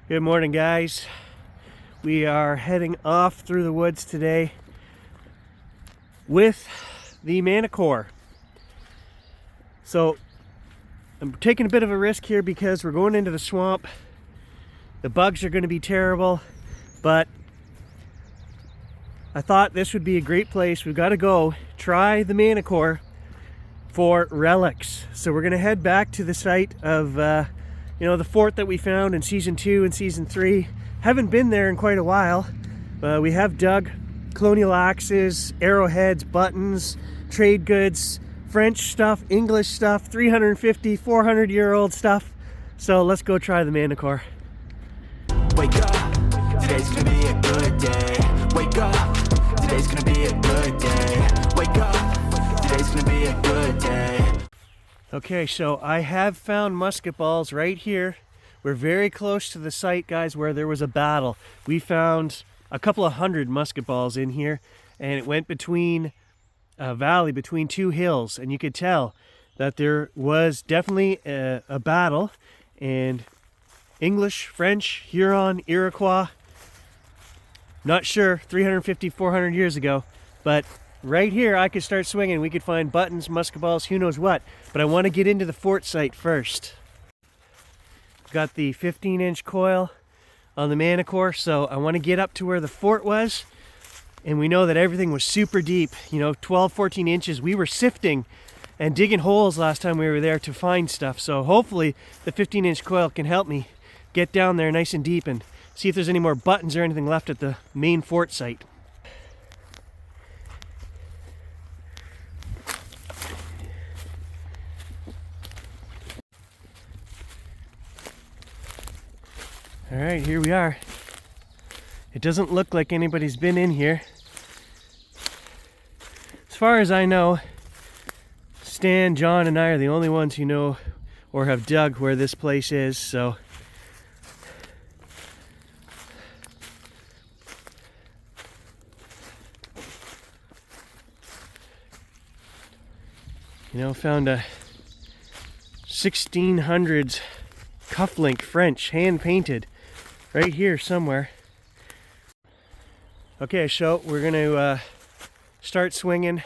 Good morning, guys. We are heading off through the woods today with the Manticore. So I'm taking a bit of a risk here because we're going into the swamp. The bugs are going to be terrible, but I thought this would be a great place. We've got to go try the Manticore for relics. So we're going to head back to the site of the fort that we found in season 2 and season 3. Haven't been there in quite a while. We have dug colonial axes, arrowheads, buttons, trade goods, French stuff, English stuff, 350, 400-year-old stuff. So let's go try the Manticore. Wake up, today's gonna be a good day. Wake up, today's gonna be a good day. Wake up, today's gonna be a good day. Okay, so I have found musket balls right here. We're very close to the site, guys, where there was a battle. We found a couple of hundred musket balls in here, and it went between a valley, between two hills, and you could tell that there was definitely a battle, and English, French, Huron, Iroquois, not sure, 350, 400 years ago, but right here I could start swinging. We could find buttons, musket balls, who knows what, but I want to get into the fort site first. Got the 15-inch coil on the Manticore, so I want to get up to where the fort was, and we know that everything was super deep, 12, 14 inches. We were sifting and digging holes last time we were there to find stuff, so hopefully the 15-inch coil can help me get down there nice and deep and see if there's any more buttons or anything left at the main fort site. All right, here we are. It doesn't look like anybody's been in here. As far as I know, Stan, John, and I are the only ones who know or have dug where this place is, so found a 1600s cufflink French, hand painted, right here somewhere. Okay, so we're gonna start swinging.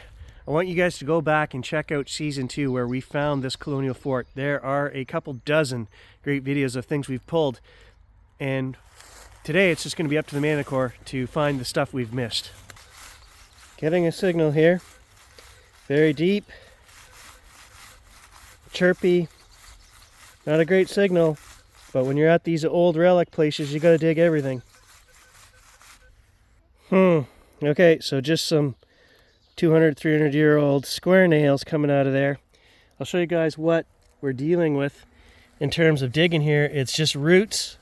I want you guys to go back and check out season 2 where we found this colonial fort. There are a couple dozen great videos of things we've pulled, and today it's just going to be up to the Manticore to find the stuff we've missed. Getting a signal here, very deep, chirpy, not a great signal, but when you're at these old relic places, you got to dig everything. Okay, so just some 200, 300-year-old square nails coming out of there. I'll show you guys what we're dealing with in terms of digging here. It's just roots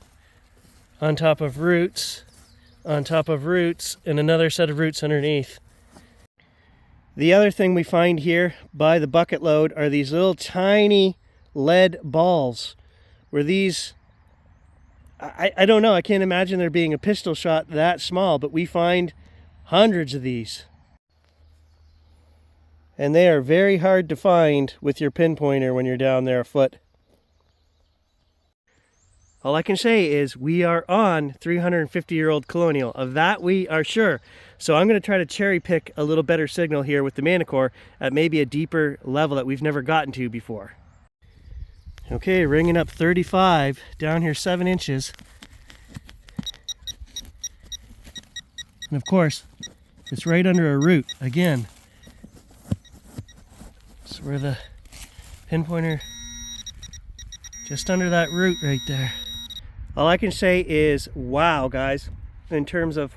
on top of roots on top of roots and another set of roots underneath. The other thing we find here by the bucket load are these little tiny lead balls. Were these, I don't know, I can't imagine there being a pistol shot that small, but we find hundreds of these. And they are very hard to find with your pinpointer when you're down there afoot. All I can say is we are on 350-year-old Colonial. Of that we are sure. So I'm going to try to cherry pick a little better signal here with the Manticore at maybe a deeper level that we've never gotten to before. Okay, ringing up 35, down here 7 inches. And of course, it's right under a root again. So where the pinpointer, just under that root right there. All I can say is, wow, guys, in terms of,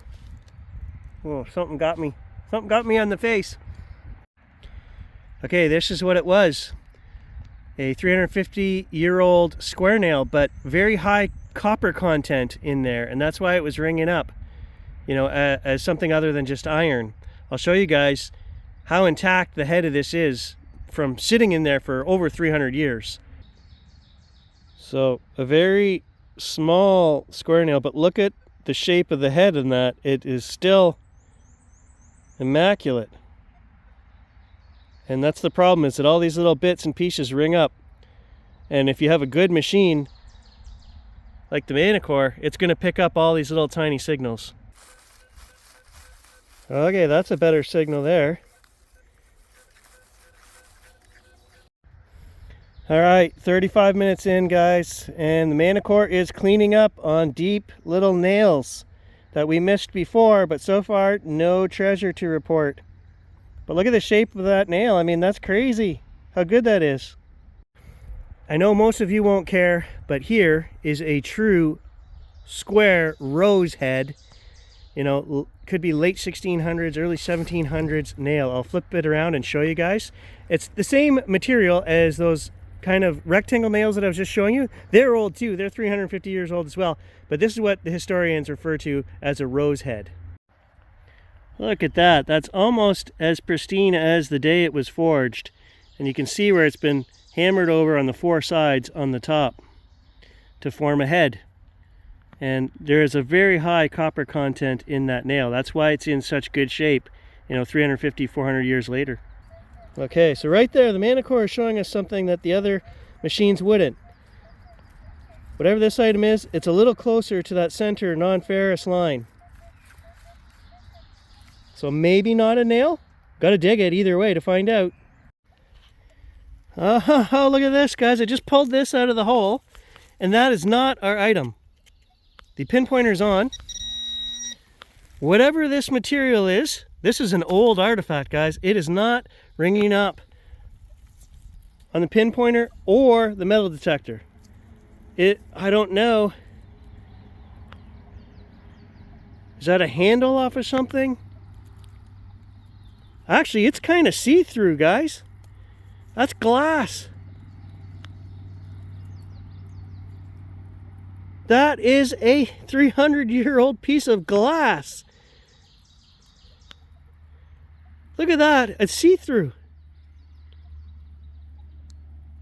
oh, something got me on the face. Okay, this is what it was. A 350-year-old square nail, but very high copper content in there, and that's why it was ringing up, as something other than just iron. I'll show you guys how intact the head of this is from sitting in there for over 300 years. So a very small square nail, but look at the shape of the head in that. It is still immaculate. And that's the problem, is that all these little bits and pieces ring up. And if you have a good machine, like the Manticore, it's going to pick up all these little tiny signals. Okay, that's a better signal there. All right, 35 minutes in, guys, and the Manticore is cleaning up on deep little nails that we missed before, but so far, no treasure to report. But look at the shape of that nail. I mean, that's crazy how good that is. I know most of you won't care, but here is a true square rose head. You know, could be late 1600s, early 1700s nail. I'll flip it around and show you guys. It's the same material as those kind of rectangle nails that I was just showing you. They're old too. They're 350 years old as well. But this is what the historians refer to as a rose head. Look at that. That's almost as pristine as the day it was forged. And you can see where it's been hammered over on the four sides on the top to form a head. And there is a very high copper content in that nail. That's why it's in such good shape, you know, 350, 400 years later. Okay, so right there, the Manticore is showing us something that the other machines wouldn't. Whatever this item is, it's a little closer to that center non-ferrous line. So maybe not a nail? Gotta dig it either way to find out. Oh, look at this, guys. I just pulled this out of the hole, and that is not our item. The pinpointer's on. Whatever this material is, this is an old artifact, guys. It is not ringing up on the pinpointer or the metal detector. I don't know. Is that a handle off of something? Actually, it's kind of see-through, guys. That's glass. That is a 300-year-old piece of glass. Look at that. It's see-through.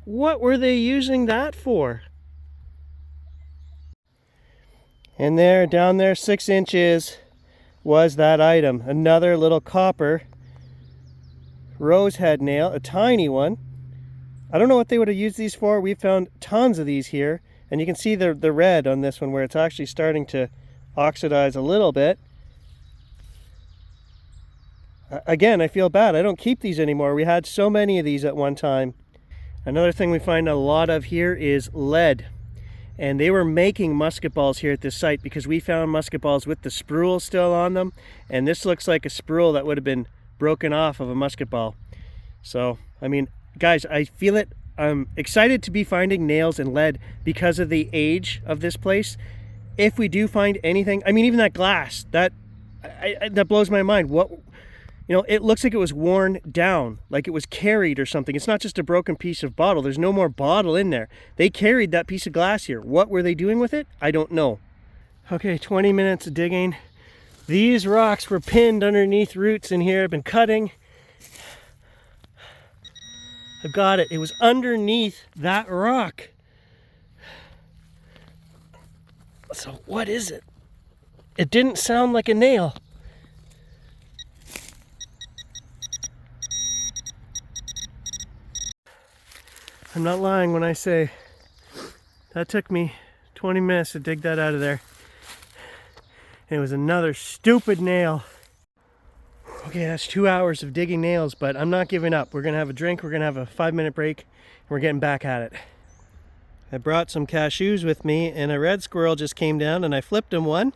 What were they using that for? And there, down there, 6 inches was that item. Another little copper rose head nail, a tiny one. I don't know what they would have used these for. We found tons of these here, and you can see the red on this one where it's actually starting to oxidize a little bit. Again, I feel bad. I don't keep these anymore. We had so many of these at one time. Another thing we find a lot of here is lead. And they were making musket balls here at this site because we found musket balls with the sprue still on them. And this looks like a sprue that would have been broken off of a musket ball. So, I mean, guys, I feel it. I'm excited to be finding nails and lead because of the age of this place. If we do find anything, I mean, even that glass, that blows my mind. What, you know, it looks like it was worn down, like it was carried or something. It's not just a broken piece of bottle. There's no more bottle in there. They carried that piece of glass here. What were they doing with it? I don't know. Okay, 20 minutes of digging. These rocks were pinned underneath roots in here. I've been cutting. I've got it. It was underneath that rock. So what is it? It didn't sound like a nail. I'm not lying when I say that took me 20 minutes to dig that out of there. And it was another stupid nail. Okay, that's 2 hours of digging nails, but I'm not giving up. We're gonna have a drink, we're gonna have a 5-minute break, and we're getting back at it. I brought some cashews with me, and a red squirrel just came down and I flipped him one.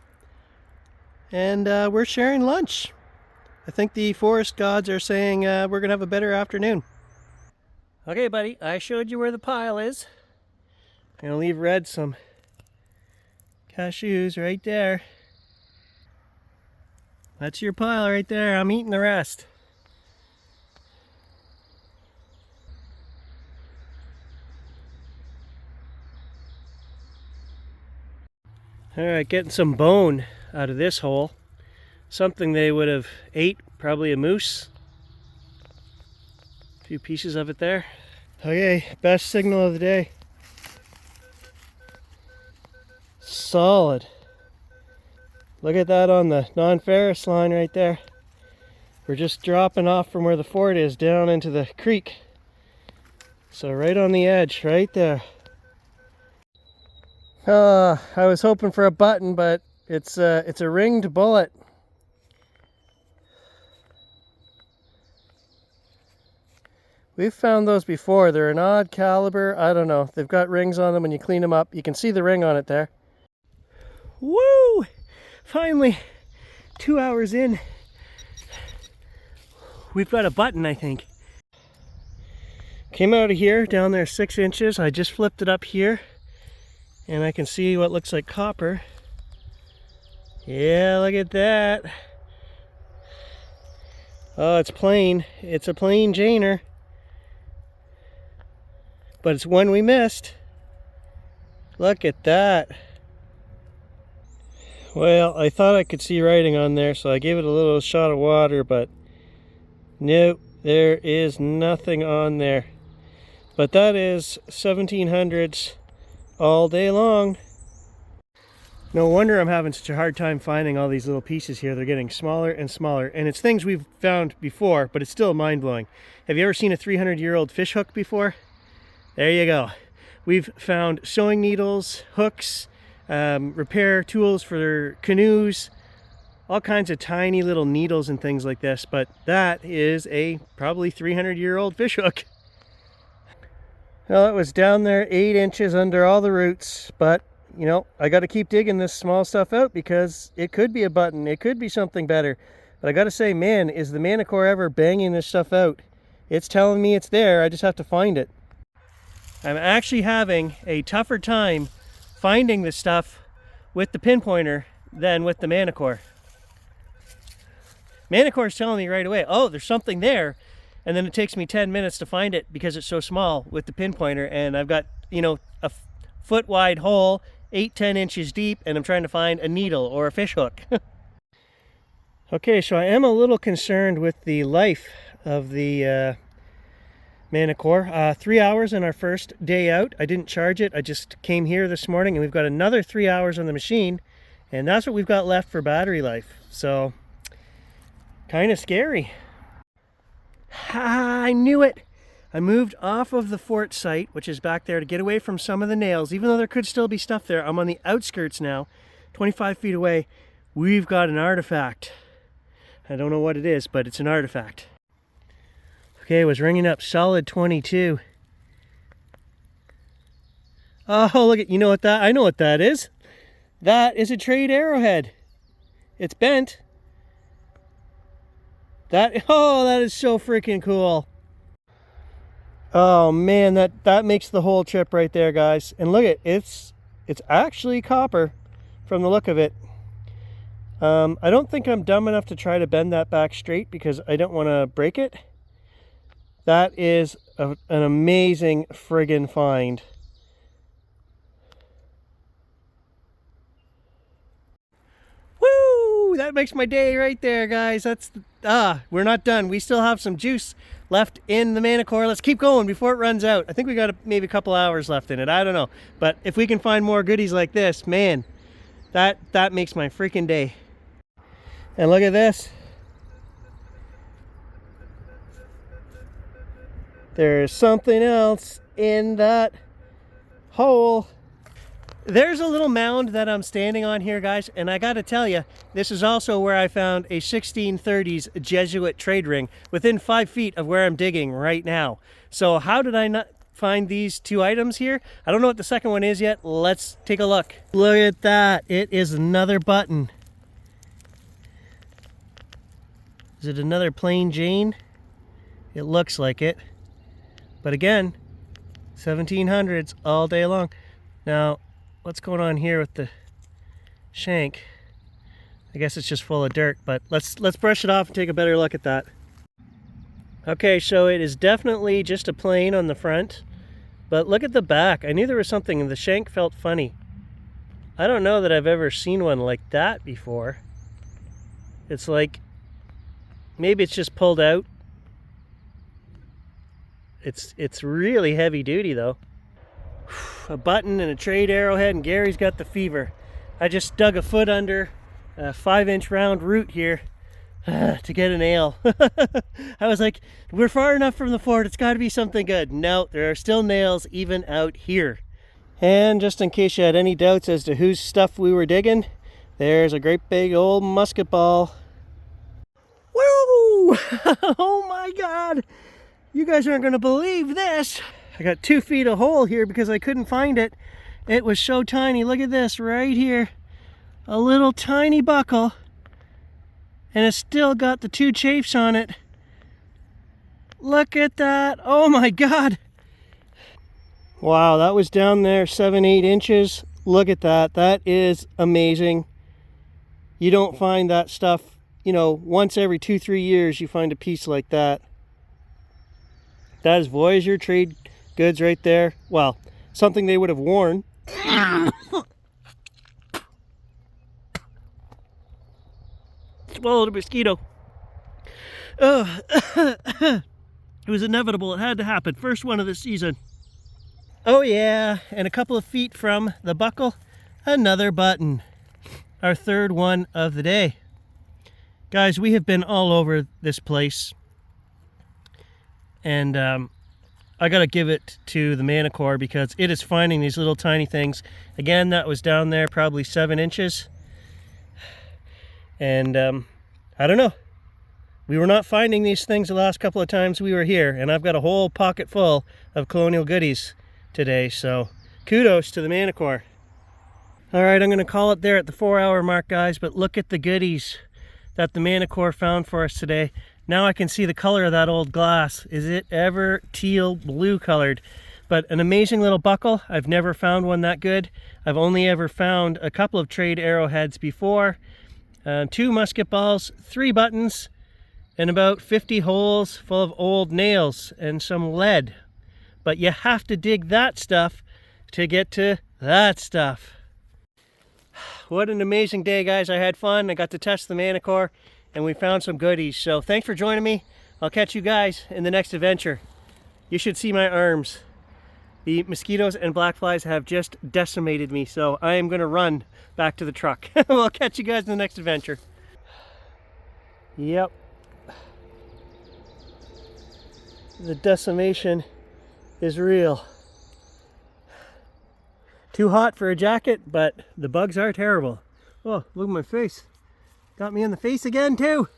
And we're sharing lunch. I think the forest gods are saying we're gonna have a better afternoon. Okay, buddy, I showed you where the pile is. I'm gonna leave Red some cashews right there. That's your pile right there. I'm eating the rest. Alright, getting some bone out of this hole. Something they would have ate, probably a moose. A few pieces of it there. Okay, best signal of the day. Solid. Look at that on the non-ferrous line right there. We're just dropping off from where the fort is down into the creek. So right on the edge, right there. I was hoping for a button, but it's a ringed bullet. We've found those before. They're an odd caliber. I don't know. They've got rings on them when you clean them up. You can see the ring on it there. Woo! Finally, 2 hours in, we've got a button, I think. Came out of here, down there 6 inches. I just flipped it up here, and I can see what looks like copper. Yeah, look at that. Oh, it's plain. It's a plain Janer. But it's one we missed. Look at that. Well, I thought I could see writing on there, so I gave it a little shot of water, but nope, there is nothing on there. But that is 1700s all day long. No wonder I'm having such a hard time finding all these little pieces here. They're getting smaller and smaller, and it's things we've found before, but it's still mind-blowing. Have you ever seen a 300-year-old fish hook before? There you go. We've found sewing needles, hooks, repair tools for canoes, all kinds of tiny little needles and things like this, but that is a probably 300-year-old fish hook. Well, it was down there 8 inches under all the roots, but you know, I got to keep digging this small stuff out because it could be a button, it could be something better. But I got to say, man, is the Manticore ever banging this stuff out. It's telling me it's there, I just have to find it. I'm actually having a tougher time finding this stuff with the pinpointer than with the Manticore. Manticore's telling me right away, oh, there's something there, and then it takes me 10 minutes to find it because it's so small with the pinpointer, and I've got, you know, a foot wide hole, 8-10 inches deep, and I'm trying to find a needle or a fish hook. Okay, so I am a little concerned with the life of the Manticore. 3 hours on our first day out. I didn't charge it. I just came here this morning, and we've got another 3 hours on the machine, and that's what we've got left for battery life. So, kind of scary. I knew it. I moved off of the fort site, which is back there, to get away from some of the nails. Even though there could still be stuff there, I'm on the outskirts now, 25 feet away. We've got an artifact. I don't know what it is, but it's an artifact. Okay, it was ringing up solid 22. Oh, look at, you know what that, I know what that is. That is a trade arrowhead. It's bent. That, oh, that is so freaking cool. Oh man, that makes the whole trip right there, guys. And look at, it's actually copper from the look of it. I don't think I'm dumb enough to try to bend that back straight because I don't want to break it. That is an amazing friggin' find. Woo! That makes my day right there, guys. That's, we're not done. We still have some juice left in the Manticore. Let's keep going before it runs out. I think we got maybe a couple hours left in it. I don't know. But if we can find more goodies like this, man, that makes my freaking day. And look at this. There's something else in that hole. There's a little mound that I'm standing on here, guys, and I gotta tell you, this is also where I found a 1630s Jesuit trade ring within 5 feet of where I'm digging right now. So how did I not find these two items here? I don't know what the second one is yet. Let's take a look. Look at that. It is another button. Is it another plain Jane? It looks like it. But again, 1700s all day long. Now, what's going on here with the shank? I guess it's just full of dirt, but let's brush it off and take a better look at that. Okay, so it is definitely just a plain on the front, but look at the back. I knew there was something, and the shank felt funny. I don't know that I've ever seen one like that before. It's like, maybe it's just pulled out. It's really heavy duty though. A button and a trade arrowhead, and Gary's got the fever. I just dug a foot under a 5-inch round root here to get a nail. I was like, we're far enough from the fort, it's got to be something good. No, there are still nails even out here. And just in case you had any doubts as to whose stuff we were digging, there's a great big old musket ball. Woo! Oh my God! You guys aren't gonna believe this. I got 2 feet of hole here because I couldn't find it. It was so tiny. Look at this right here. A little tiny buckle. And it's still got the 2 chafes on it. Look at that. Oh my God. Wow, that was down there 7-8 inches. Look at that. That is amazing. You don't find that stuff, you know, once every 2-3 years you find a piece like that. That is Voyager trade goods right there. Well, something they would have worn. Swallowed a mosquito. It was inevitable. It had to happen. First one of the season. Oh yeah, and a couple of feet from the buckle, another button. Our 3rd one of the day. Guys, we have been all over this place. And I gotta give it to the Manticore because it is finding these little tiny things. Again, that was down there probably 7 inches. And I don't know. We were not finding these things the last couple of times we were here, and I've got a whole pocket full of Colonial goodies today, so kudos to the Manticore. All right, I'm going to call it there at the 4-hour mark, guys, but look at the goodies that the Manticore found for us today. Now I can see the color of that old glass. Is it ever teal blue colored? But an amazing little buckle. I've never found one that good. I've only ever found a couple of trade arrowheads before, 2 musket balls, 3 buttons, and about 50 holes full of old nails and some lead. But you have to dig that stuff to get to that stuff. What an amazing day, guys. I had fun. I got to test the Manticore and we found some goodies. So thanks for joining me. I'll catch you guys in the next adventure. You should see my arms. The mosquitoes and black flies have just decimated me, so I am going to run back to the truck. We'll catch you guys in the next adventure. Yep. The decimation is real. Too hot for a jacket, but the bugs are terrible. Oh, look at my face. Got me in the face again too.